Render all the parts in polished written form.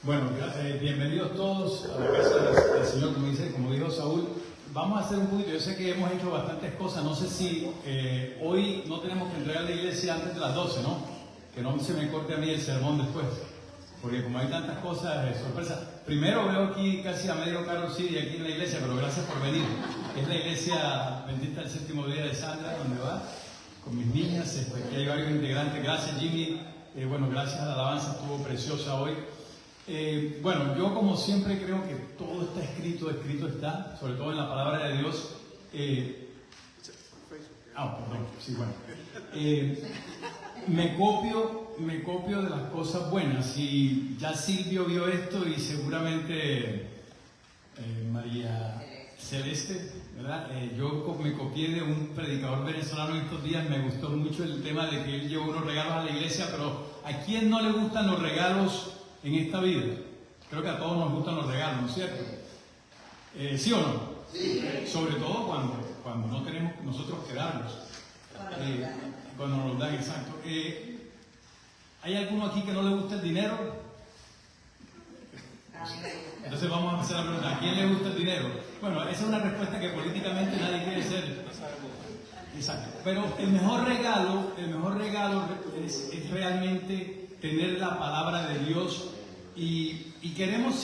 Bueno, bienvenidos todos a la casa del Señor, como dijo Saúl. Vamos a hacer un poquito, yo sé que hemos hecho bastantes cosas, no sé si hoy no tenemos que entregar la iglesia antes de las 12, ¿no? Que no se me corte a mí el sermón después, porque como hay tantas cosas, sorpresa. Primero veo aquí casi a medio Carlos City aquí en la iglesia, pero gracias por venir. Es la iglesia bendita del séptimo día de Sandra, donde va, con mis niñas, aquí hay varios integrantes. Gracias Jimmy, bueno, gracias a la alabanza, estuvo preciosa hoy. Bueno, yo como siempre creo que todo está escrito está, sobre todo en la palabra de Dios. Perdón, sí, bueno. Me copio de las cosas buenas, y ya Silvio vio esto y seguramente María Celeste, ¿verdad? Yo me copié de un predicador venezolano estos días, me gustó mucho el tema de que él llevó unos regalos a la iglesia, pero ¿a quién no le gustan los regalos en esta vida? Creo que a todos nos gustan los regalos, ¿no es cierto? ¿Sí o no? Sí. Sobre todo cuando no tenemos nosotros que darlos. Cuando nos dan, exacto. ¿Hay alguno aquí que no le gusta el dinero? Entonces vamos a empezar a preguntar, ¿a quién le gusta el dinero? Bueno, esa es una respuesta que políticamente nadie quiere ser. Exacto. Pero el mejor regalo es realmente tener la palabra de Dios, y queremos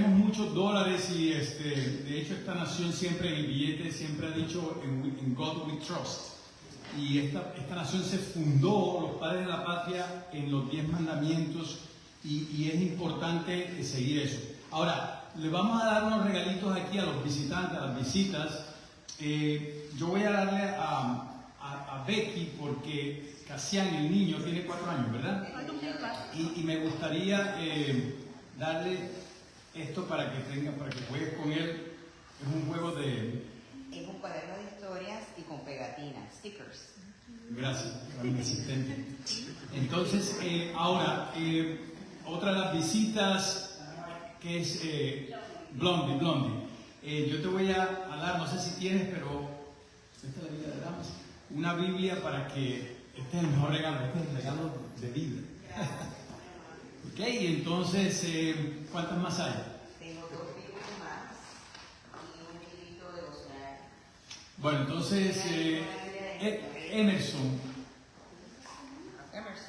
muchos dólares, y de hecho esta nación siempre en el billete siempre ha dicho en God we trust, y esta nación se fundó, los padres de la patria, en los 10 mandamientos, y es importante seguir eso. Ahora, le vamos a dar unos regalitos aquí a los visitantes, a las visitas. Yo voy a darle a Becky, porque Casian, el niño, tiene 4 años, ¿verdad? Y me gustaría darle esto para que juegues con él. Es un juego de... Es un cuaderno de historias y con pegatinas, stickers. Gracias, a mi asistente. Entonces, ahora, otra de las visitas, que es Blondie. Yo te voy a dar, no sé si tienes, pero esta es la Biblia de Damas, una Biblia para que, este es el mejor regalo, este es el regalo de vida. Ok, entonces, ¿cuántas más hay? Tengo 2 libros más y un librito devocional. Bueno, entonces, Emerson.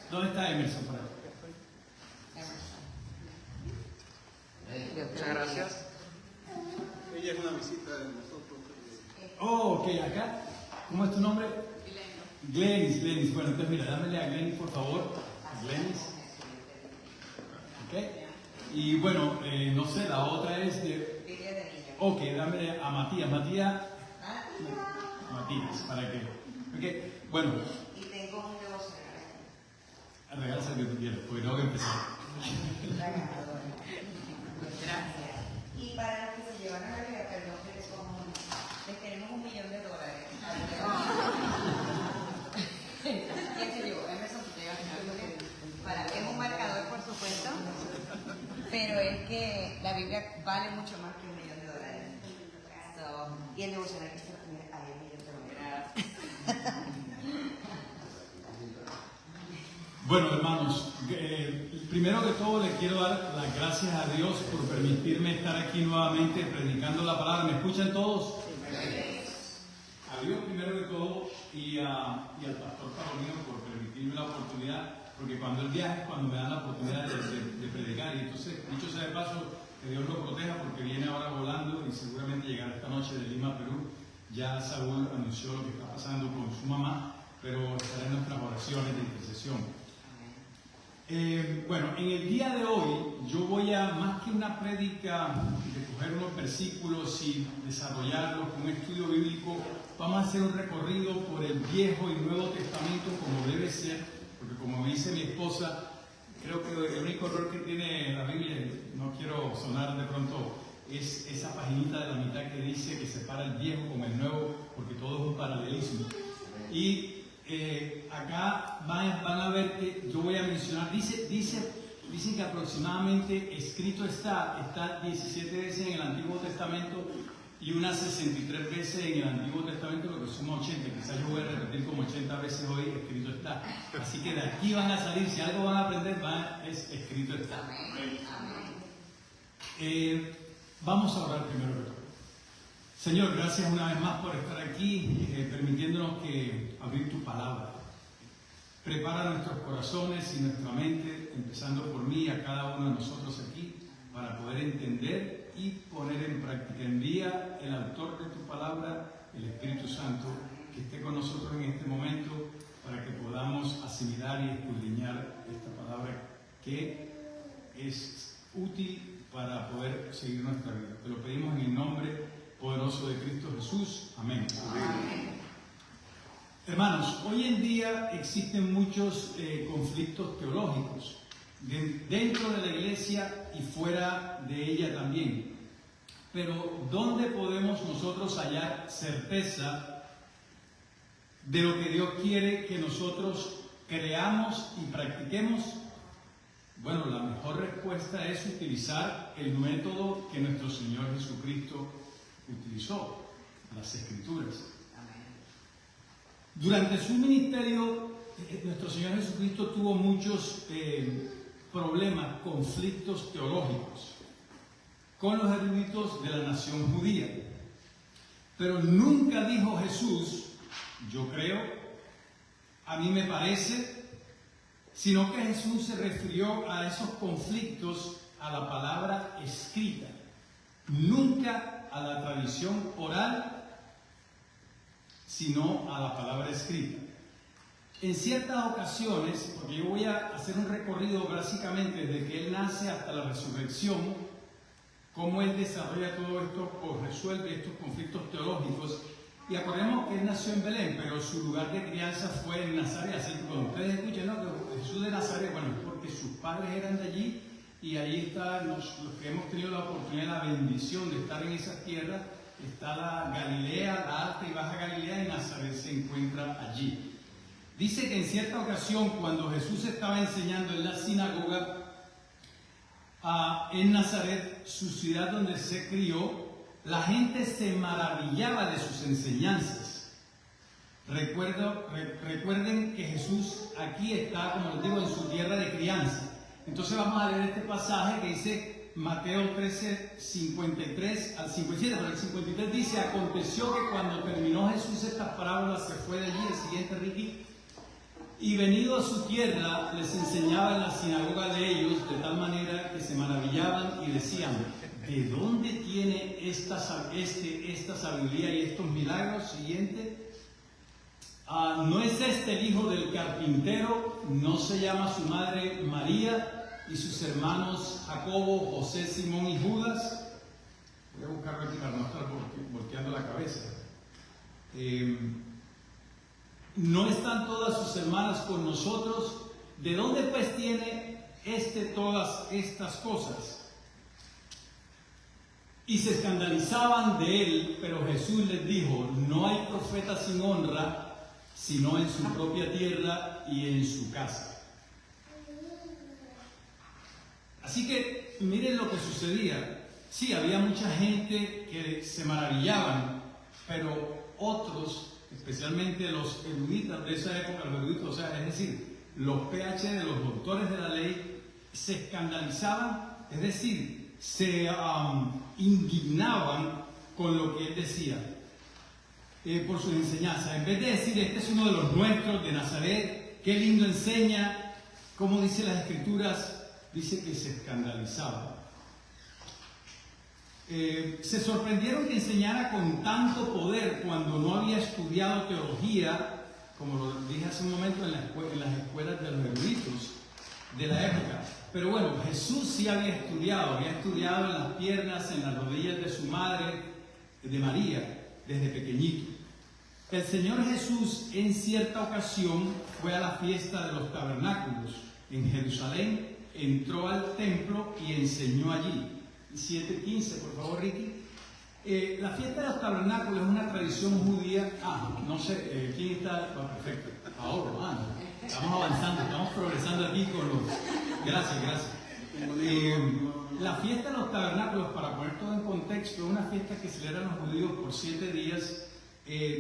¿Dónde está Emerson? Muchas gracias. Ella es una visita de nosotros. Ok, acá. ¿Cómo es tu nombre? Glenis. Bueno, entonces mira, dámele a Glenis, por favor. Glenis. Ok. Y bueno, no sé, la otra es de... Ok, dámele a Matías. Matías, ¿para qué? Ok, bueno. Y tengo un devocional. Regalas el que tú quieras, porque tengo que empezar. Gracias. Y para los que se llevan a la vida, perdón, les queremos $1 millón. ¿Quién se llevó? Emerson, tú te llevas algo. Es un marcador, por supuesto, pero es que la Biblia vale mucho más que $1 millón. Y el devocional que se lo pone a $1 millón. Bueno, hermanos, primero que todo le quiero dar las gracias a Dios por permitirme estar aquí nuevamente predicando la palabra. ¿Me escuchan todos? A Dios primero que todo, y al pastor Carolino por permitirme la oportunidad, porque cuando él viaja es cuando me dan la oportunidad de predicar. Y entonces, dicho sea de paso, que Dios lo proteja, porque viene ahora volando y seguramente llegará esta noche de Lima, Perú. Ya Saúl anunció lo que está pasando con su mamá, pero estará en nuestras oraciones de intercesión. Bueno, en el día de hoy yo voy a, más que una prédica, de coger unos versículos y desarrollarlos con un estudio bíblico, vamos a hacer un recorrido por el Viejo y Nuevo Testamento como debe ser, porque como me dice mi esposa, creo que el único error que tiene la Biblia, no quiero sonar de pronto, es esa paginita de la mitad que dice que separa el Viejo con el Nuevo, porque todo es un paralelismo. Y acá van a ver que yo voy a mencionar, dicen que aproximadamente escrito está 17 veces en el Antiguo Testamento y unas 63 veces en el Antiguo Testamento, lo que suma 80, quizás yo voy a repetir como 80 veces hoy, escrito está. Así que de aquí van a salir, si algo van a aprender, es escrito está. Vamos a orar primero que todo. Señor, gracias una vez más por estar aquí, permitiéndonos que abrir tu palabra. Prepara nuestros corazones y nuestra mente, empezando por mí, a cada uno de nosotros aquí, para poder entender y poner en práctica. Envía el autor de tu palabra, el Espíritu Santo, que esté con nosotros en este momento, para que podamos asimilar y escudriñar esta palabra que es útil para poder seguir nuestra vida. Te lo pedimos en el nombre poderoso de Cristo Jesús. Amén. Amén. Hermanos, hoy en día existen muchos conflictos teológicos dentro de la iglesia y fuera de ella también. Pero ¿dónde podemos nosotros hallar certeza de lo que Dios quiere que nosotros creamos y practiquemos? Bueno, la mejor respuesta es utilizar el método que nuestro Señor Jesucristo utilizó, las Escrituras. Durante su ministerio, nuestro Señor Jesucristo tuvo muchos problemas, conflictos teológicos con los eruditos de la nación judía. Pero nunca dijo Jesús, yo creo, a mí me parece, sino que Jesús se refirió a esos conflictos a la palabra escrita, nunca a la tradición oral, sino a la palabra escrita. En ciertas ocasiones, porque yo voy a hacer un recorrido básicamente desde que Él nace hasta la resurrección, cómo Él desarrolla todo esto o resuelve estos conflictos teológicos. Y acordemos que Él nació en Belén, pero su lugar de crianza fue en Nazaret. Así que cuando ustedes escuchan, no, que Jesús de Nazaret, bueno, es porque sus padres eran de allí y allí están los que hemos tenido la oportunidad, la bendición de estar en esas tierras. Está la Galilea, la Alta y Baja Galilea, y Nazaret se encuentra allí. Dice que en cierta ocasión, cuando Jesús estaba enseñando en la sinagoga en Nazaret, su ciudad donde se crió, la gente se maravillaba de sus enseñanzas. Recuerden que Jesús aquí está, como les digo, en su tierra de crianza. Entonces vamos a leer este pasaje que dice Mateo 13, 53 al 57, pero el 53 dice: aconteció que cuando terminó Jesús estas parábolas se fue de allí, el siguiente Ricky, y venido a su tierra les enseñaba en la sinagoga de ellos, de tal manera que se maravillaban y decían: ¿de dónde tiene esta sabiduría y estos milagros? Siguiente. ¿No es este el hijo del carpintero? ¿No se llama su madre María y sus hermanos Jacobo, José, Simón y Judas? Voy a buscarlo aquí para no estar volteando la cabeza. ¿No están todas sus hermanas con nosotros? ¿De dónde pues tiene todas estas cosas? Y se escandalizaban de él, pero Jesús les dijo: no hay profeta sin honra, sino en su propia tierra y en su casa. Así que miren lo que sucedía. Sí, había mucha gente que se maravillaban, pero otros, especialmente los eruditos de esa época, los eruditos, o sea, es decir, los PhD, los doctores de la ley, se escandalizaban, es decir, se indignaban con lo que él decía, por sus enseñanzas. En vez de decir: este es uno de los nuestros de Nazaret, qué lindo enseña, como dice las Escrituras, dice que se escandalizaba. Se sorprendieron que enseñara con tanto poder cuando no había estudiado teología, como lo dije hace un momento, en las escuelas de los eruditos de la época. Pero bueno, Jesús sí había estudiado en las piernas, en las rodillas de su madre, de María, desde pequeñito. El Señor Jesús en cierta ocasión fue a la fiesta de los tabernáculos en Jerusalén, entró al templo y enseñó allí. 7:15, por favor, Ricky. La fiesta de los tabernáculos es una tradición judía. No sé, ¿quién está? Perfecto. Ahora, estamos avanzando, estamos progresando aquí con los... Gracias. La fiesta de los tabernáculos, para poner todo en contexto, es una fiesta que celebran los judíos por 7 días,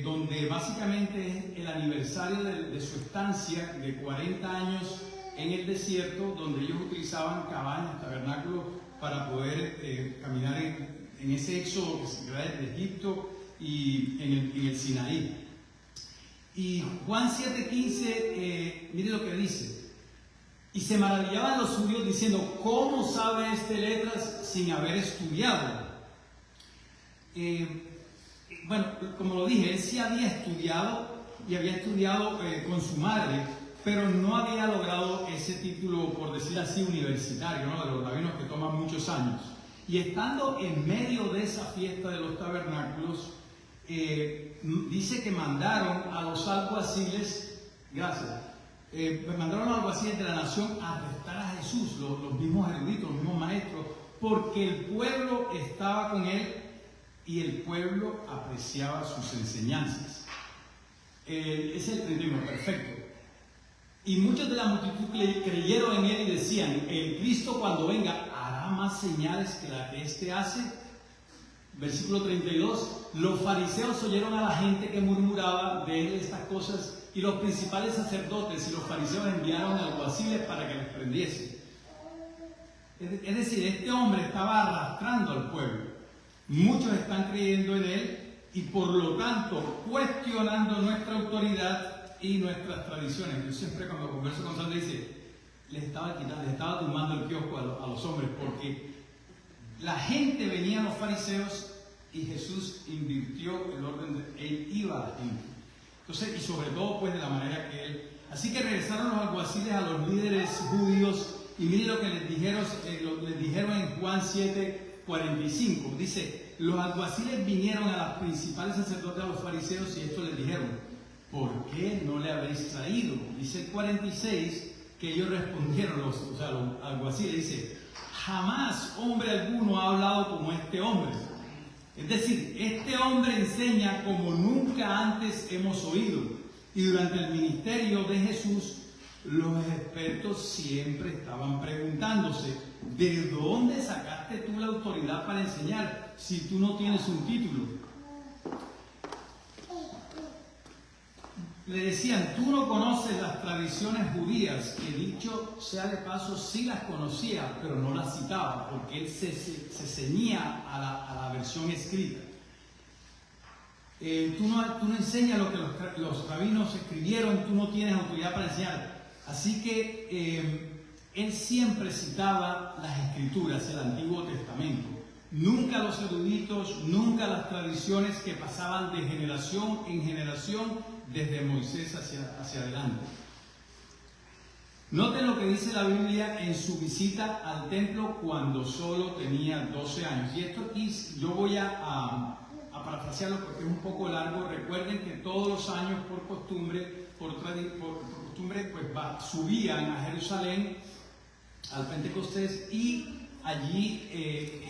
donde básicamente es el aniversario de su estancia de 40 años en el desierto, donde ellos utilizaban cabañas, tabernáculos, para poder caminar en ese éxodo que se da desde Egipto y en el Sinaí. Y Juan 7:15, mire lo que dice. Y se maravillaban los judíos diciendo, ¿cómo sabe este letras sin haber estudiado? Bueno, como lo dije, él sí había estudiado y había estudiado con su madre, pero no había logrado ese título, por decir así, universitario, ¿no? De los rabinos que toman muchos años. Y estando en medio de esa fiesta de los tabernáculos, dice que mandaron a los alguaciles, mandaron a los alguaciles de la nación a arrestar a Jesús, los mismos eruditos, los mismos maestros, porque el pueblo estaba con él y el pueblo apreciaba sus enseñanzas. Es el 31, perfecto. Y muchos de la multitud creyeron en él y decían, el Cristo cuando venga hará más señales que la que éste hace. Versículo 32, los fariseos oyeron a la gente que murmuraba de él estas cosas, y los principales sacerdotes y los fariseos enviaron alguaciles para que les prendiesen. Es decir, este hombre estaba arrastrando al pueblo. Muchos están creyendo en él y por lo tanto cuestionando nuestra autoridad y nuestras tradiciones. Yo siempre cuando converso con Sandra dice, les estaba tumbando el kiosco a los hombres, porque la gente venía a los fariseos y Jesús invirtió el orden, él iba a la gente. Entonces, y sobre todo pues de la manera que él. Así que regresaron los alguaciles a los líderes judíos y miren lo que les dijeron en Juan 7:45. Dice, los alguaciles vinieron a los principales sacerdotes, a los fariseos, y esto les dijeron, ¿por qué no le habéis traído? Dice el 46 que ellos respondieron, los alguaciles, dice, jamás hombre alguno ha hablado como este hombre. Es decir, este hombre enseña como nunca antes hemos oído. Y durante el ministerio de Jesús, los expertos siempre estaban preguntándose, ¿de dónde sacaste tú la autoridad para enseñar si tú no tienes un título? Le decían, tú no conoces las tradiciones judías, que dicho sea de paso, sí las conocía, pero no las citaba, porque él se ceñía a la versión escrita. Tú no enseñas lo que los rabinos escribieron, tú no tienes autoridad para enseñar. Así que él siempre citaba las escrituras, el Antiguo Testamento. Nunca los eruditos, nunca las tradiciones que pasaban de generación en generación, desde Moisés hacia adelante. Noten lo que dice la Biblia en su visita al templo cuando solo tenía 12 años. Y esto aquí yo voy a parafrasearlo porque es un poco largo. Recuerden que todos los años por costumbre pues subían a Jerusalén al Pentecostés, y allí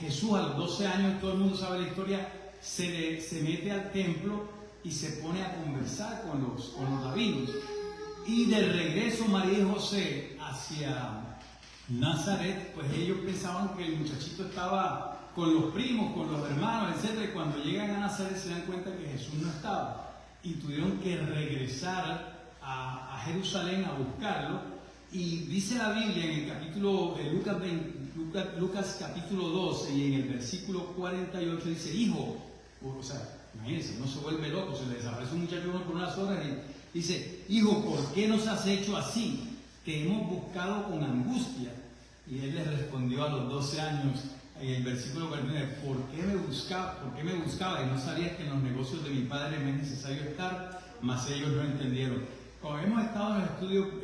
Jesús a los 12 años, todo el mundo sabe la historia, se mete al templo y se pone a conversar con los rabinos. Y de regreso María y José hacia Nazaret, pues ellos pensaban que el muchachito estaba con los primos, con los hermanos, etc. Y cuando llegan a Nazaret se dan cuenta que Jesús no estaba. Y tuvieron que regresar a Jerusalén a buscarlo. Y dice la Biblia en el capítulo de Lucas capítulo 12 y en el versículo 48 dice, hijo, imagínense, no se vuelve loco, se le desaparece un muchacho por unas horas y dice, hijo, ¿por qué nos has hecho así? Te hemos buscado con angustia. Y él le respondió a los 12 años en el versículo 49, ¿por qué me buscaba? Y no sabías que en los negocios de mi padre me es necesario estar, mas ellos no entendieron. Cuando hemos estado en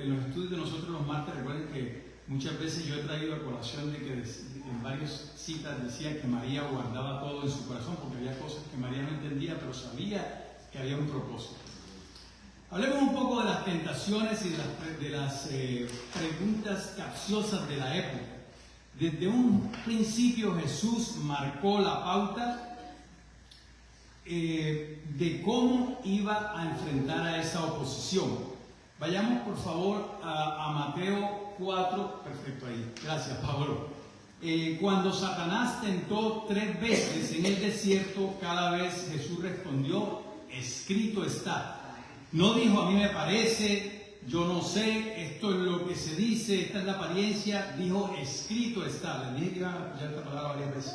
los estudios de nosotros los martes, recuerden que muchas veces yo he traído a colación de que en varias citas decía que María guardaba todo en su corazón, porque había cosas que María no entendía, pero sabía que había un propósito. Hablemos un poco de las tentaciones y de las preguntas capciosas de la época. Desde un principio Jesús marcó la pauta de cómo iba a enfrentar a esa oposición. Vayamos por favor a Mateo 4, perfecto ahí, gracias Pablo. Cuando Satanás tentó 3 veces en el desierto, cada vez Jesús respondió, escrito está. No dijo, a mí me parece, yo no sé, esto es lo que se dice, esta es la apariencia, dijo escrito está. Les dije que iban a escuchar esta palabra varias veces.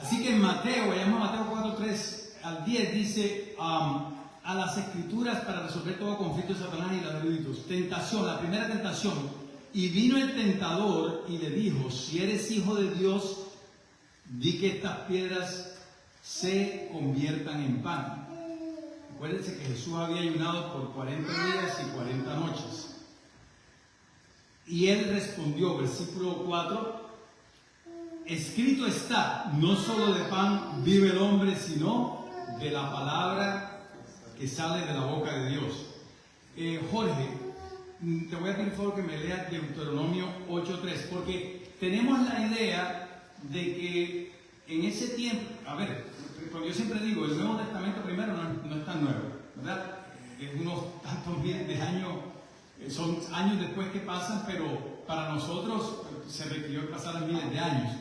Así que en Mateo, vayamos a Mateo 4, 3 al 10, dice a las escrituras para resolver todo conflicto de Satanás y los eruditos. Tentación, la primera tentación. Y vino el tentador y le dijo, si eres hijo de Dios, di que estas piedras se conviertan en pan. Acuérdense que Jesús había ayunado por 40 días y 40 noches. Y él respondió, versículo 4, escrito está, no solo de pan vive el hombre, sino de la palabra que sale de la boca de Dios. Jorge, te voy a pedir por favor que me leas Deuteronomio 8.3, porque tenemos la idea de que en ese tiempo, a ver, porque yo siempre digo, el Nuevo Testamento primero no es tan nuevo, ¿verdad? Es unos tantos miles de años, son años después que pasan, pero para nosotros se requirió que pasaran miles de años.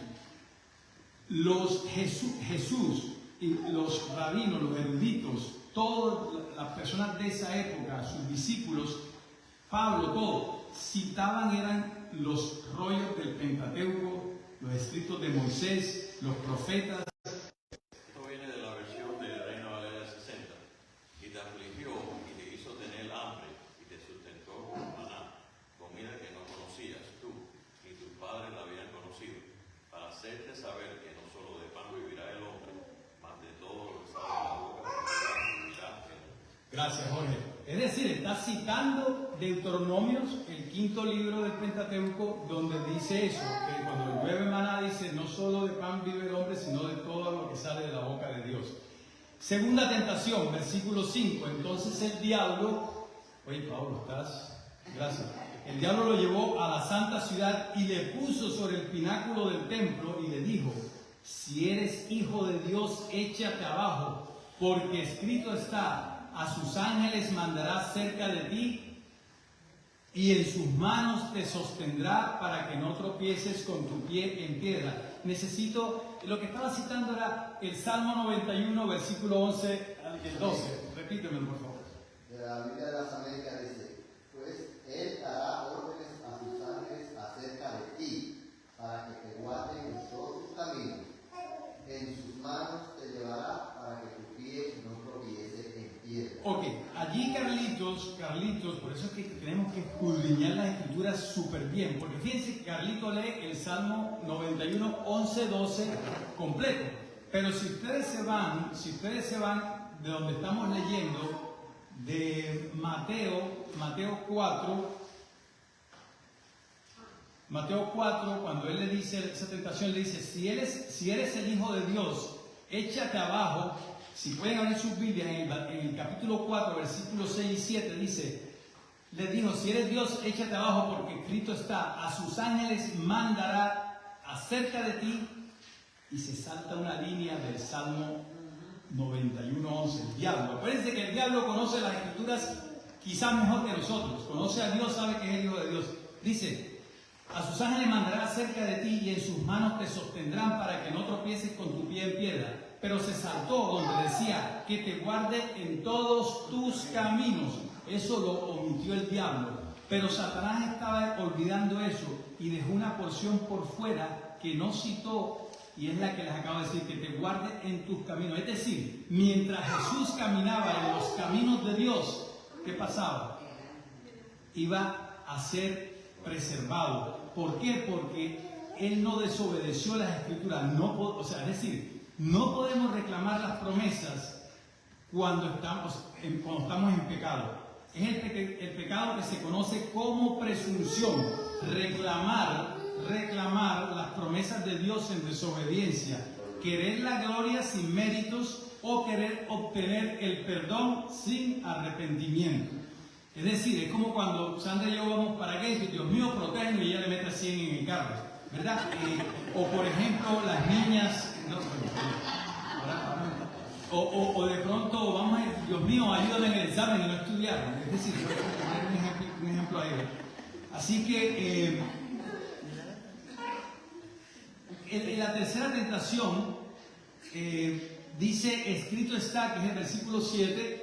Jesús y los rabinos, los eruditos, todas las personas de esa época, sus discípulos, Pablo, todo, citaban eran los rollos del Pentateuco, los escritos de Moisés, los profetas. Esto viene de la versión de Reina Valera 60. Y te afligió y te hizo tener hambre y te sustentó con maná, comida que no conocías tú, ni tus padres la habían conocido, para hacerte saber que no solo de pan vivirá el hombre, mas de todo lo que sale de la boca vivirá el hombre. Gracias, Jorge. Es decir, está citando Deuteronomios, el quinto libro del Pentateuco, donde dice eso, que cuando llueve maná dice, no solo de pan vive el hombre, sino de todo lo que sale de la boca de Dios. Segunda tentación, versículo 5. Entonces el diablo, oye Pablo, ¿estás? Gracias. El diablo lo llevó a la santa ciudad y le puso sobre el pináculo del templo y le dijo, si eres hijo de Dios, échate abajo, porque escrito está, a sus ángeles mandará cerca de ti y en sus manos te sostendrá para que no tropieces con tu pie en piedra. Lo que estaba citando era el Salmo 91, versículo 11 al 12. Repítemelo, por favor. De la Biblia de las Américas dice, pues Él dará órdenes a sus ángeles acerca de ti, para que te guarden en todos tus caminos. En sus manos te llevará para que tu pie no tropiece en piedra. Ok, allí Carlitos, por eso es que tenemos que escudriñar las escrituras súper bien, porque fíjense que Carlito lee el Salmo 91, 11, 12 completo, pero si ustedes se van de donde estamos leyendo, de Mateo 4, cuando él le dice esa tentación, le dice, si eres el Hijo de Dios, échate abajo. Si pueden abrir sus Biblias, en el capítulo 4, versículos 6 y 7, dice, les dijo, si eres Dios, échate abajo, porque escrito está, a sus ángeles mandará acerca de ti, y se salta una línea del Salmo 91:11, el diablo. Acuérdense que el diablo conoce las escrituras quizás mejor que nosotros, conoce a Dios, sabe que es el Hijo de Dios. Dice, a sus ángeles mandará cerca de ti y en sus manos te sostendrán para que no tropieces con tu pie en piedra. Pero se saltó donde decía que te guarde en todos tus caminos. Eso lo omitió el diablo. Pero Satanás estaba olvidando eso y dejó una porción por fuera que no citó, y es la que les acabo de decir, que te guarde en tus caminos. Es decir, mientras Jesús caminaba en los caminos de Dios, ¿qué pasaba? Iba a ser preservado. ¿Por qué? Porque Él no desobedeció las escrituras. Es decir, no podemos reclamar las promesas cuando estamos en pecado. Es el pecado que se conoce como presunción. Reclamar las promesas de Dios en desobediencia. Querer la gloria sin méritos o querer obtener el perdón sin arrepentimiento. Es decir, es como cuando Sandra y yo vamos para Gate, Dios mío, protégeme, y ella le mete a 100 en el carro, ¿verdad? O por ejemplo, las niñas, o de pronto vamos a decir, Dios mío, ayúdame en el examen y no estudiar. Es decir, voy a poner un ejemplo ahí. Así que en la tercera tentación dice, escrito está, que es el versículo 7,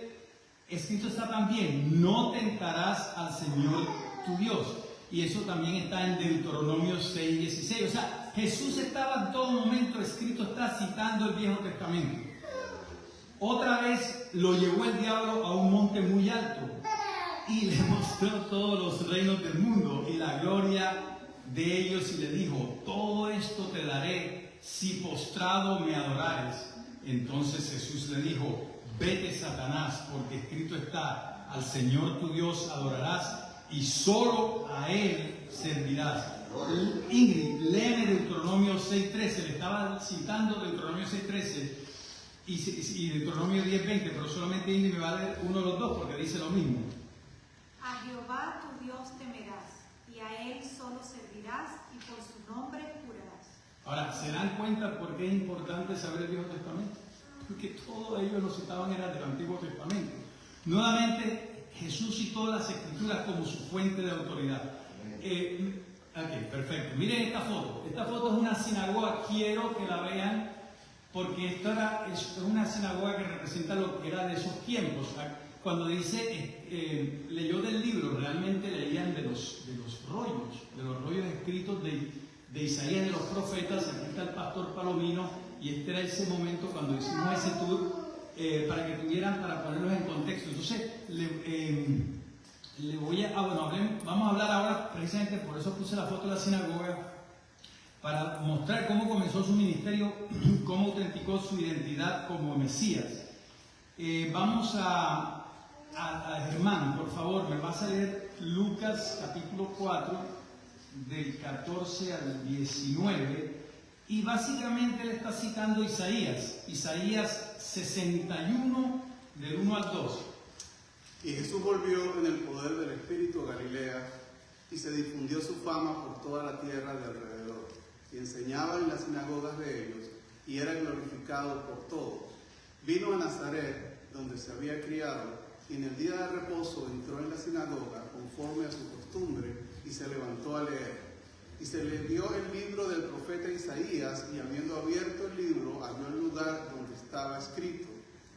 escrito está también, no tentarás al Señor tu Dios. Y eso también está en Deuteronomio 6:16. O sea, Jesús estaba en todo momento, escrito está, citando el Viejo Testamento. Otra vez lo llevó el diablo a un monte muy alto y le mostró todos los reinos del mundo y la gloria de ellos y le dijo, todo esto te daré si postrado me adorares. Entonces Jesús le dijo, vete Satanás, porque escrito está, al Señor tu Dios adorarás y solo a Él servirás. Ingrid, léeme Deuteronomio 6:13, le estaba citando Deuteronomio 6:13 y Deuteronomio 10:20, pero solamente Ingrid me va a leer uno de los dos porque dice lo mismo. A Jehová tu Dios temerás, y a Él solo servirás, y por su nombre jurarás. Ahora, ¿se dan cuenta por qué es importante saber el Viejo Testamento? Porque todos ellos lo citaban era del Antiguo Testamento. Nuevamente, Jesús citó las Escrituras como su fuente de autoridad. Ok, perfecto. Miren esta foto. Esta foto es una sinagoga. Quiero que la vean porque es una sinagoga que representa lo que era de esos tiempos. Cuando dice, leyó del libro, realmente leían de los rollos escritos de Isaías, de los profetas. Aquí está el pastor Palomino y este era ese momento cuando hicimos ese tour para que tuvieran, para ponerlos en contexto. Entonces, vamos a hablar ahora, precisamente por eso puse la foto de la sinagoga, para mostrar cómo comenzó su ministerio, cómo autenticó su identidad como Mesías. Vamos a Germán, por favor, me vas a leer Lucas capítulo 4, del 14 al 19, y básicamente le está citando Isaías 61, del 1 al 2. Y Jesús volvió en el poder del Espíritu a Galilea, y se difundió su fama por toda la tierra de alrededor, y enseñaba en las sinagogas de ellos, y era glorificado por todos. Vino a Nazaret, donde se había criado, y en el día de reposo entró en la sinagoga, conforme a su costumbre, y se levantó a leer. Y se le dio el libro del profeta Isaías, y habiendo abierto el libro, halló el lugar donde estaba escrito: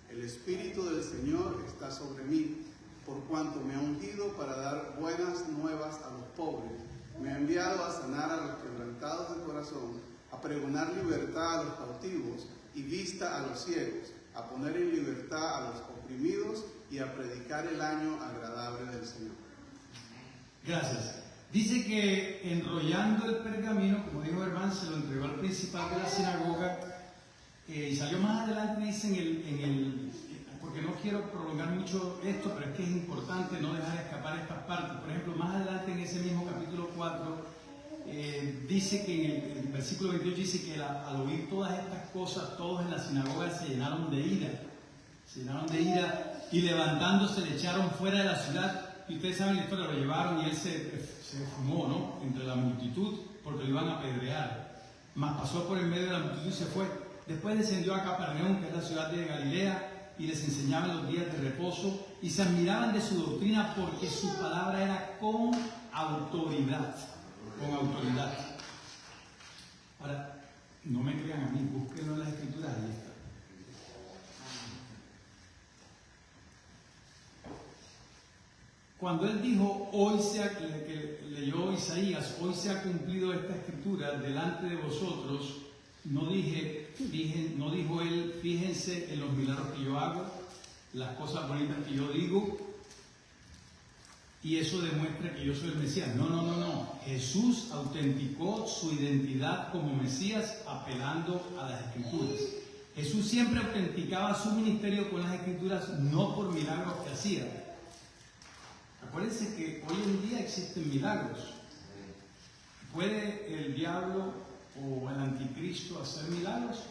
El Espíritu del Señor está sobre mí, por cuanto me ha ungido para dar buenas nuevas a los pobres. Me ha enviado a sanar a los quebrantados de corazón, a pregonar libertad a los cautivos y vista a los ciegos, a poner en libertad a los oprimidos y a predicar el año agradable del Señor. Gracias. Dice que enrollando el pergamino, como dijo Germán, se lo entregó al principal de la sinagoga y salió más adelante, dice porque no quiero prolongar mucho esto, pero es que es importante no dejar escapar estas partes. Por ejemplo, más adelante en ese mismo capítulo 4, dice que en el versículo 28 dice que al oír todas estas cosas, todos en la sinagoga se llenaron de ira. Y levantándose le echaron fuera de la ciudad. Y ustedes saben la historia, lo llevaron y él se fumó, ¿no?, entre la multitud porque lo iban a apedrear. Mas pasó por el medio de la multitud y se fue. Después descendió a Capernaum, que es la ciudad de Galilea, y les enseñaba en los días de reposo, y se admiraban de su doctrina porque su palabra era con autoridad. Con autoridad. Ahora, no me crean a mí, búsquenlo en las Escrituras, ahí está. Cuando él dijo, que leyó Isaías, hoy se ha cumplido esta escritura delante de vosotros, no dijo él, fíjense en los milagros que yo hago, las cosas bonitas que yo digo, y eso demuestra que yo soy el Mesías. No. Jesús autenticó su identidad como Mesías apelando a las Escrituras. Jesús siempre autenticaba su ministerio con las Escrituras, no por milagros que hacía. Acuérdense que hoy en día existen milagros. ¿Puede el diablo o el anticristo hacer milagros?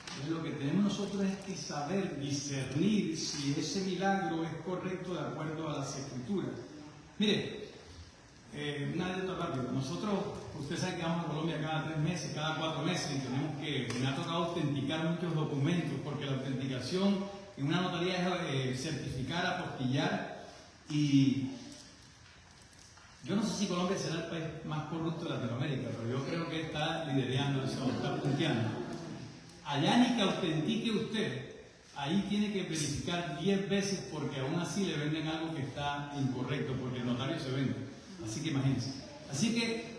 Entonces lo que tenemos nosotros es que saber discernir si ese milagro es correcto de acuerdo a las Escrituras. Mire, una anécdota rápida. Nosotros, ustedes saben que vamos a Colombia cada 3 meses, cada 4 meses, y me ha tocado autenticar muchos documentos, porque la autenticación en una notaría es certificar, apostillar. Y yo no sé si Colombia será el país más corrupto de Latinoamérica, pero yo creo que está liderando eso, está punteando. Allá ni que autentique usted, ahí tiene que verificar 10 veces porque aún así le venden algo que está incorrecto, porque el notario se vende. Así que imagínense. Así que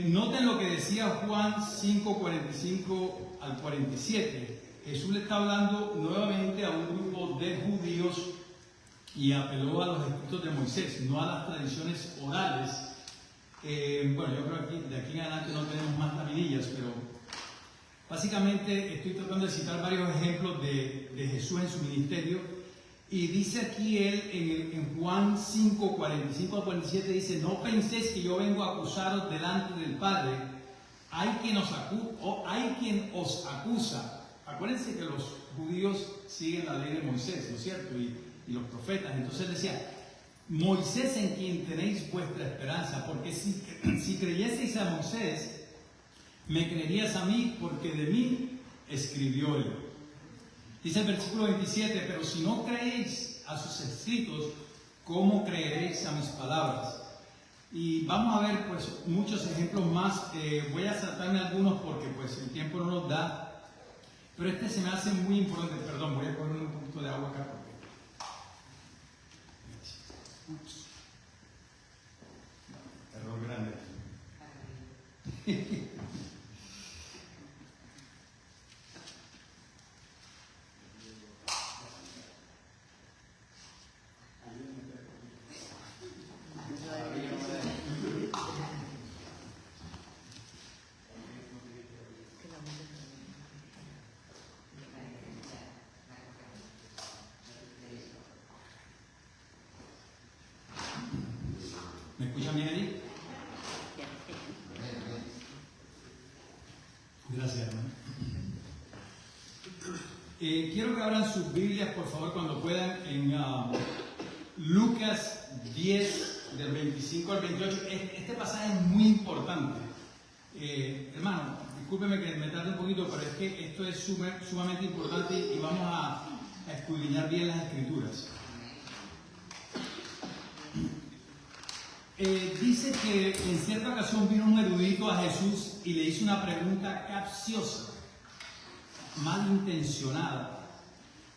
noten lo que decía Juan 5, 45 al 47. Jesús le está hablando nuevamente a un grupo de judíos y apeló a los escritos de Moisés, no a las tradiciones orales. Bueno, yo creo que de aquí en adelante no tenemos más tablillas, pero básicamente estoy tratando de citar varios ejemplos de Jesús en su ministerio. Y dice aquí él en Juan 5, 45 a 47, dice: no penséis que yo vengo a acusaros delante del Padre. Hay quien os acusa. Acuérdense que los judíos siguen la ley de Moisés, ¿no es cierto? Y los profetas. Entonces él decía: Moisés, en quien tenéis vuestra esperanza, porque si creyeseis a Moisés, me creerías a mí, porque de mí escribió él. Dice el versículo 27, pero si no creéis a sus escritos, ¿cómo creeréis a mis palabras? Y vamos a ver pues muchos ejemplos más. Voy a saltarme algunos porque pues el tiempo no nos da, pero este se me hace muy importante. Perdón, voy a poner un poquito de agua acá porque... Ups. Error grande. ¿Me escuchan bien ahí? Gracias, hermano. Quiero que abran sus Biblias, por favor, cuando puedan, en Lucas 10, del 25 al 28. Este pasaje es muy importante. Hermano, discúlpeme que me tarde un poquito, pero es que esto es sumamente importante y vamos a escudriñar bien las Escrituras. Dice que en cierta ocasión vino un erudito a Jesús y le hizo una pregunta capciosa, malintencionada.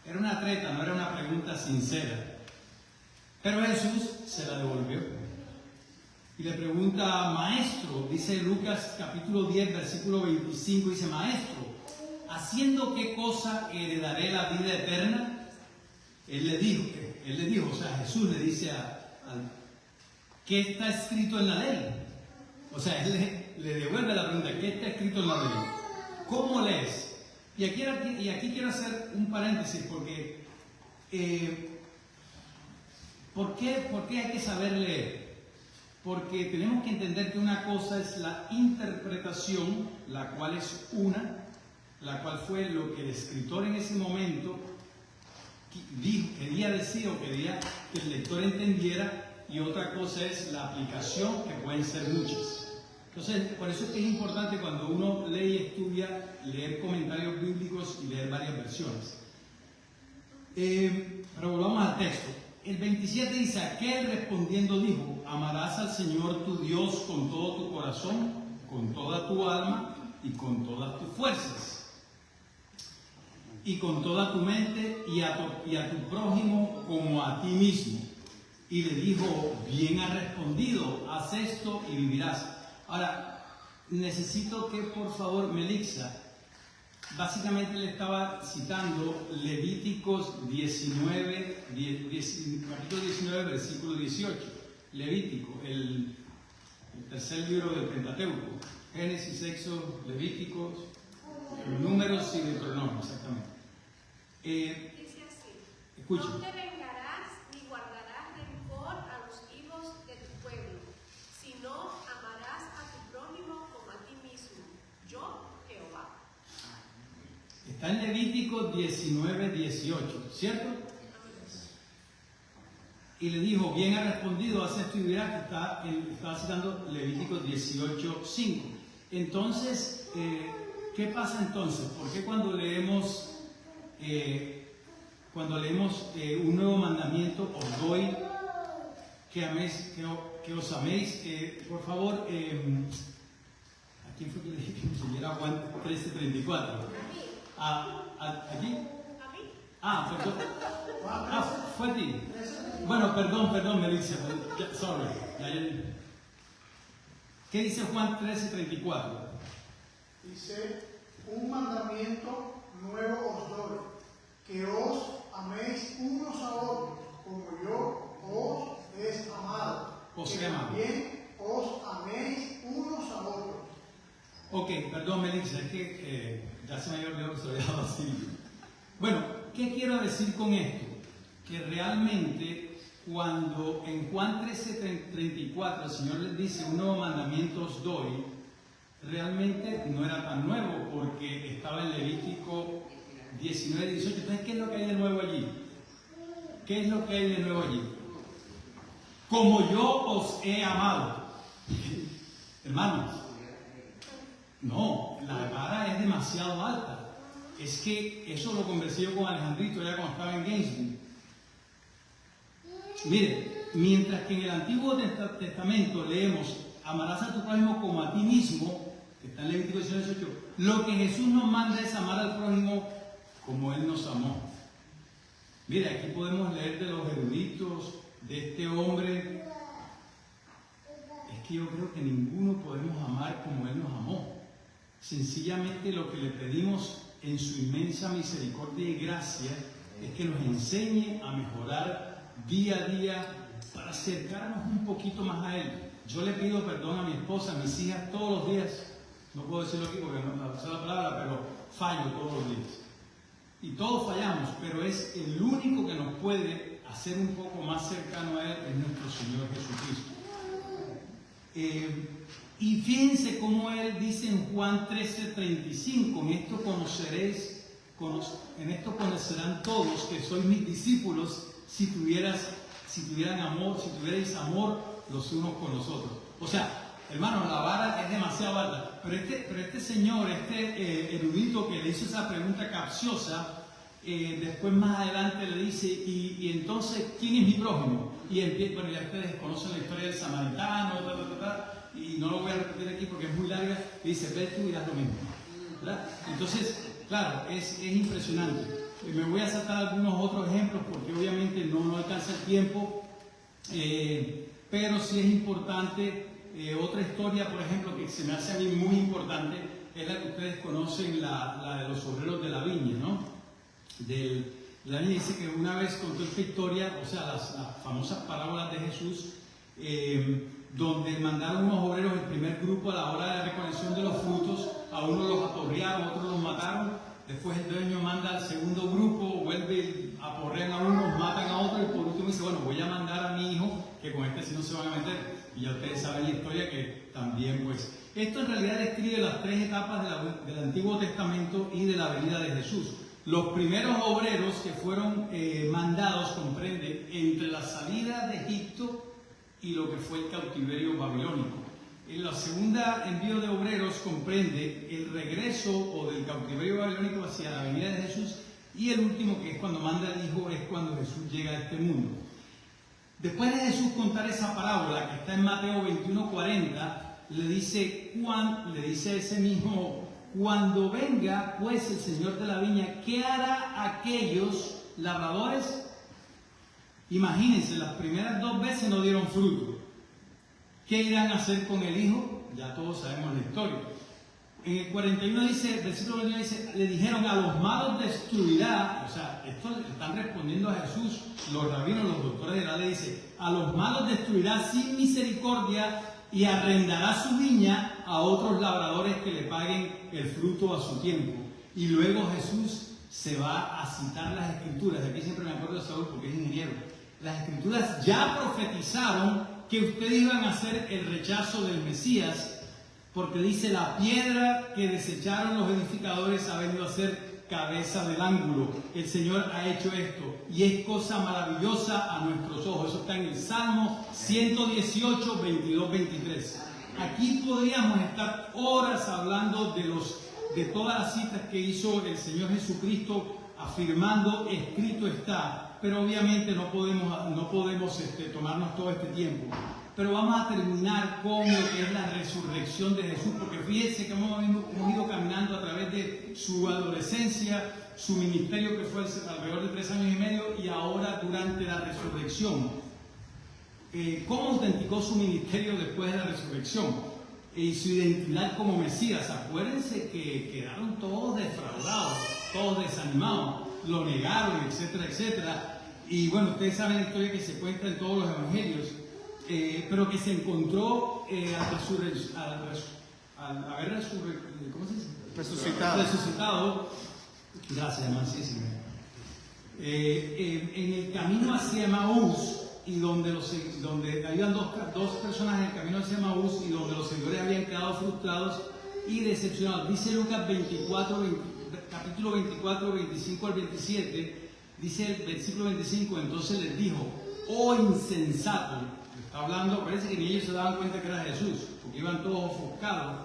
Era una treta, no era una pregunta sincera. Pero Jesús se la devolvió. Y le pregunta: maestro, dice Lucas capítulo 10, versículo 25, dice: maestro, ¿haciendo qué cosa heredaré la vida eterna? Él le dijo, o sea, Jesús le dice ¿qué está escrito en la ley? O sea, él le devuelve la pregunta: ¿qué está escrito en la ley? ¿Cómo lees? Y aquí quiero hacer un paréntesis porque ¿por qué hay que saber leer? Porque tenemos que entender que una cosa es la interpretación, la cual es la cual fue lo que el escritor en ese momento quería decir o quería que el lector entendiera, y otra cosa es la aplicación, que pueden ser muchas. Entonces, por eso es que es importante cuando uno lee y estudia, leer comentarios bíblicos y leer varias versiones. Pero volvamos al texto. El 27 dice: aquel respondiendo dijo: amarás al Señor tu Dios con todo tu corazón, con toda tu alma y con todas tus fuerzas, y con toda tu mente, y a tu prójimo como a ti mismo. Y le dijo: bien has respondido, haz esto y vivirás. Ahora, necesito que por favor Melixa, básicamente le estaba citando Levíticos 19, capítulo 19, versículo 18. Levítico, el tercer libro del Pentateuco. Génesis, Éxodo, Levíticos, Números y Deuteronomio, exactamente. Dice así: Escuchen. no te vengarás ni guardarás rencor a los hijos de tu pueblo, sino amarás a tu prójimo como a ti mismo. Yo, Jehová. Está en Levítico 19, 18, ¿cierto? Y le dijo: bien ha respondido, haz esto y vivirás. Estaba citando Levítico 18, 5. Entonces, ¿qué pasa entonces? ¿Por qué cuando leemos un nuevo mandamiento, os doy que os améis? Por favor, ¿a quién fue que le dije que me leyera Juan 13:34? ¿Aquí? A mí. Perdón. Fue a ti. Bueno, perdón, Melissa. Sorry. ¿Qué dice Juan 13:34? Dice, un mandamiento nuevo os doy, que os améis unos a otros, como yo os he amado. Os he que amado. también os améis unos a otros. Ok, perdón, Melissa, es que ya se me había olvidado que se lo había dado así. Bueno, ¿qué quiero decir con esto? Que realmente cuando en Juan 13:34 el Señor les dice un nuevo mandamiento os doy, realmente no era tan nuevo porque estaba en Levítico 19:18. Entonces, ¿qué es lo que hay de nuevo allí? ¿Qué es lo que hay de nuevo allí? Como yo os he amado. Hermanos, no, la vara es demasiado alta. Es que eso lo conversé yo con Alejandrito ya cuando estaba en Gainesville. Mire, mientras que en el Antiguo Testamento leemos amarás a tu prójimo como a ti mismo, que está en Levítico 18, lo que Jesús nos manda es amar al prójimo como Él nos amó. Mire, aquí podemos leer de los eruditos, de este hombre. Es que yo creo que ninguno podemos amar como Él nos amó. Sencillamente lo que le pedimos en su inmensa misericordia y gracia es que nos enseñe a mejorar día a día para acercarnos un poquito más a Él. Yo le pido perdón a mi esposa, a mis hijas todos los días. No puedo decirlo aquí porque no sé la palabra, pero fallo todos los días. Y todos fallamos, pero es el único que nos puede hacer un poco más cercano a Él, es nuestro Señor Jesucristo. Y fíjense cómo Él dice en Juan 13:35, en esto conocerán todos que sois mis discípulos si tuvierais amor los unos con los otros. O sea, hermanos, la vara es demasiado alta, pero este señor, erudito que le hizo esa pregunta capciosa, después más adelante le dice, y entonces, ¿quién es mi prójimo? Y bueno, ya ustedes conocen la historia del samaritano, y no lo voy a repetir aquí porque es muy larga, y dice, ve tú y haz lo mismo, ¿verdad? Entonces, claro, es impresionante. Me voy a saltar algunos otros ejemplos porque obviamente no alcanza el tiempo, pero sí es importante. Otra historia, por ejemplo, que se me hace a mí muy importante, es la que ustedes conocen, la de los obreros de la viña, ¿no? La viña dice que una vez contó esta historia, o sea, las famosas parábolas de Jesús, donde mandaron unos obreros, el primer grupo, a la hora de la recolección de los frutos, a unos los aporrearon, a otros los mataron. Después el dueño manda al segundo grupo, vuelve, aporrean a unos, matan a otros, y por último dice, bueno, voy a mandar a mi hijo, que con este sí no se van a meter. Y ya ustedes saben la historia que también, pues, esto en realidad describe las tres etapas del Antiguo Testamento y de la venida de Jesús. Los primeros obreros que fueron mandados comprenden entre la salida de Egipto y lo que fue el cautiverio babilónico. En la segunda envío de obreros comprende el regreso o del cautiverio babilónico hacia la venida de Jesús, y el último, que es cuando manda el Hijo, es cuando Jesús llega a este mundo. Después de Jesús contar esa parábola que está en Mateo 21:40, le dice ese mismo, cuando venga pues el Señor de la viña, ¿qué hará aquellos labradores? Imagínense, las primeras 2 veces no dieron fruto. ¿Qué irán a hacer con el hijo? Ya todos sabemos la historia. En el 41 dice, versículo 41 dice, le dijeron, a los malos destruirá. O sea, esto le están respondiendo a Jesús, los rabinos, los doctores de la ley, dice, a los malos destruirá sin misericordia y arrendará su viña a otros labradores que le paguen el fruto a su tiempo. Y luego Jesús se va a citar las escrituras. Aquí siempre me acuerdo de Saúl porque es ingeniero. Las escrituras ya profetizaron que ustedes iban a hacer el rechazo del Mesías, porque dice, la piedra que desecharon los edificadores ha venido a ser cabeza del ángulo. El Señor ha hecho esto y es cosa maravillosa a nuestros ojos. Eso está en el Salmo 118, 22, 23. Aquí podríamos estar horas hablando de todas las citas que hizo el Señor Jesucristo, afirmando, escrito está. Pero obviamente no podemos tomarnos todo este tiempo. pero vamos a terminar con lo que es la resurrección de Jesús, porque fíjense que hemos ido caminando a través de su adolescencia, su ministerio que fue alrededor de 3 años y medio, y ahora durante la resurrección. ¿Cómo autenticó su ministerio después de la resurrección? Y su identidad como Mesías. Acuérdense que quedaron todos defraudados, todos desanimados, lo negaron, etcétera, etcétera. Y bueno, ustedes saben la historia que se cuenta en todos los evangelios, pero que se encontró al haber resucitado. Gracias, hermano. Sí, sí. En el camino hacia Emaús, y donde habían dos personas en el camino hacia Emaús, y donde los seguidores habían quedado frustrados y decepcionados. Dice Lucas 24, capítulo 24, 25 al 27, dice el versículo 25, entonces les dijo: oh insensato, está hablando, parece que ni ellos se daban cuenta que era Jesús, porque iban todos ofuscados,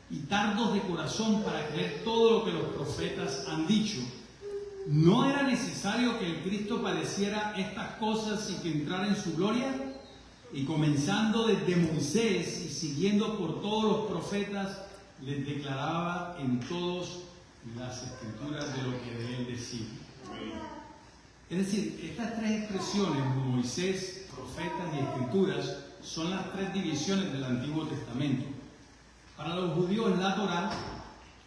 y tardos de corazón para creer todo lo que los profetas han dicho. ¿No era necesario que el Cristo padeciera estas cosas y que entrara en su gloria? Y comenzando desde Moisés y siguiendo por todos los profetas, les declaraba en todas las escrituras de lo que de él decía. Es decir, estas 3 expresiones, Moisés, profetas y escrituras, son las 3 divisiones del Antiguo Testamento. Para los judíos, la Torá,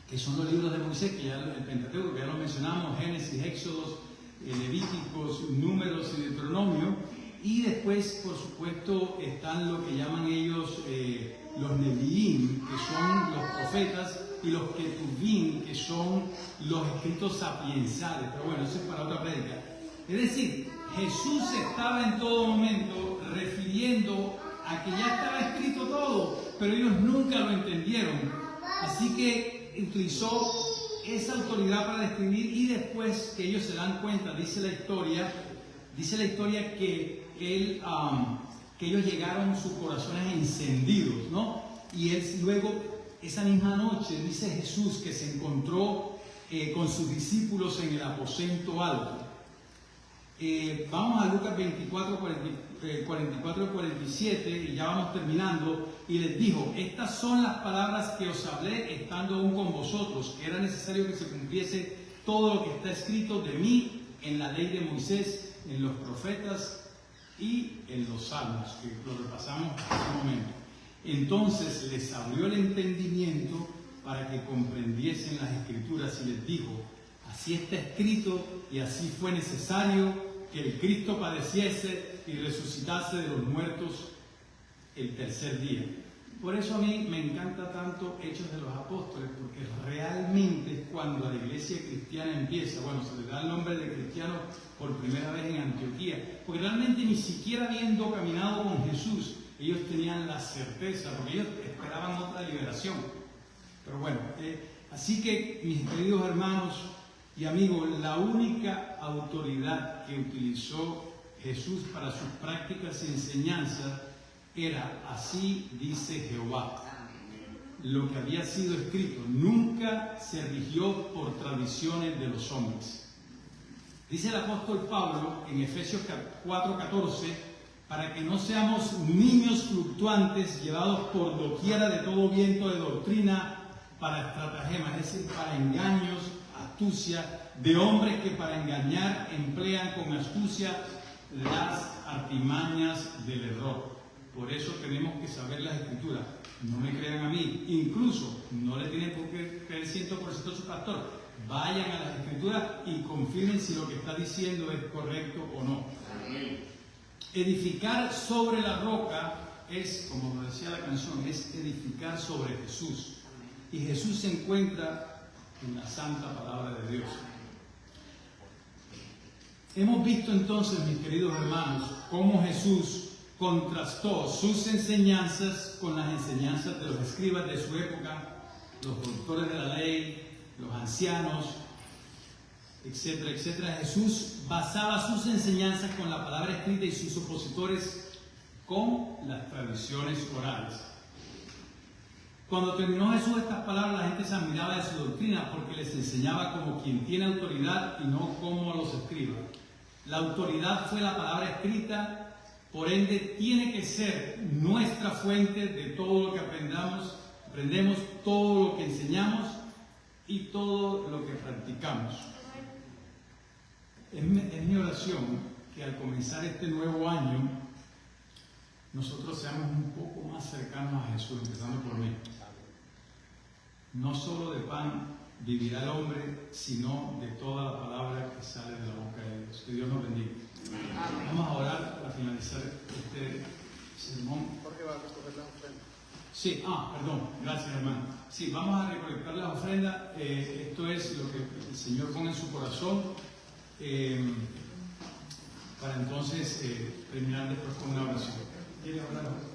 que son los libros de Moisés, que ya el Pentateuco, que ya lo mencionamos, Génesis, Éxodos, Levíticos, Números y Deuteronomio, y después, por supuesto, están lo que llaman ellos los Nevi'im, que son los profetas, y los Ketuvim, que son los escritos sapiensales. Pero bueno, eso es para otra prédica. Es decir, Jesús estaba en todo momento refiriendo a que ya estaba escrito todo, pero ellos nunca lo entendieron. Así que utilizó esa autoridad para describir, y después que ellos se dan cuenta, dice la historia que ellos llegaron sus corazones encendidos, ¿no? Y él luego, esa misma noche, dice Jesús que se encontró con sus discípulos en el aposento alto. Vamos a Lucas 24, 44 y 47, y ya vamos terminando. Y les dijo: estas son las palabras que os hablé estando aún con vosotros, que era necesario que se cumpliese todo lo que está escrito de mí en la ley de Moisés, en los profetas y en los salmos, que lo repasamos hace un momento. Entonces les abrió el entendimiento para que comprendiesen las escrituras, y les dijo: así está escrito, y así fue necesario que el Cristo padeciese y resucitase de los muertos el tercer día. Por eso a mí me encanta tanto Hechos de los Apóstoles, porque realmente es cuando la iglesia cristiana empieza. Bueno, se le da el nombre de cristiano por primera vez en Antioquía, porque realmente ni siquiera habiendo caminado con Jesús, ellos tenían la certeza, porque ellos esperaban otra liberación. Pero bueno, así que, mis queridos hermanos y amigos, la única autoridad que utilizó Jesús para sus prácticas y enseñanzas era: así dice Jehová. Lo que había sido escrito, nunca se rigió por tradiciones de los hombres. Dice el apóstol Pablo en Efesios 4:14: para que no seamos niños fluctuantes, llevados por doquiera de todo viento de doctrina, para estratagemas, es decir, para engaños, astucia, de hombres que para engañar emplean con astucia las artimañas del error. Por eso tenemos que saber las escrituras. No me crean a mí, incluso no le tienen por qué creer 100% a su pastor. Vayan a las escrituras y confirmen si lo que está diciendo es correcto o no. Amén. Edificar sobre la roca es, como lo decía la canción, es edificar sobre Jesús. Y Jesús se encuentra en la santa palabra de Dios. Hemos visto entonces, mis queridos hermanos, cómo Jesús contrastó sus enseñanzas con las enseñanzas de los escribas de su época, los doctores de la ley, los ancianos, etcétera, etcétera. Jesús basaba sus enseñanzas con la palabra escrita y sus opositores con las tradiciones orales. Cuando terminó Jesús estas palabras, la gente se admiraba de su doctrina porque les enseñaba como quien tiene autoridad y no como a los escribas. La autoridad fue la palabra escrita Por ende, tiene que ser nuestra fuente de todo lo que aprendemos, todo lo que enseñamos y todo lo que practicamos. Es mi oración que al comenzar este nuevo año, nosotros seamos un poco más cercanos a Jesús, empezando por mí. No solo de pan vivirá el hombre, sino de toda la palabra que sale de la boca de Dios. Que Dios nos bendiga. Vamos a orar para finalizar este sermón. Jorge va a recoger las ofrendas. Sí, perdón, gracias hermano. Sí, vamos a recolectar las ofrendas. Esto es lo que el Señor pone en su corazón. Para entonces terminar después con una oración. ¿Quiere orar?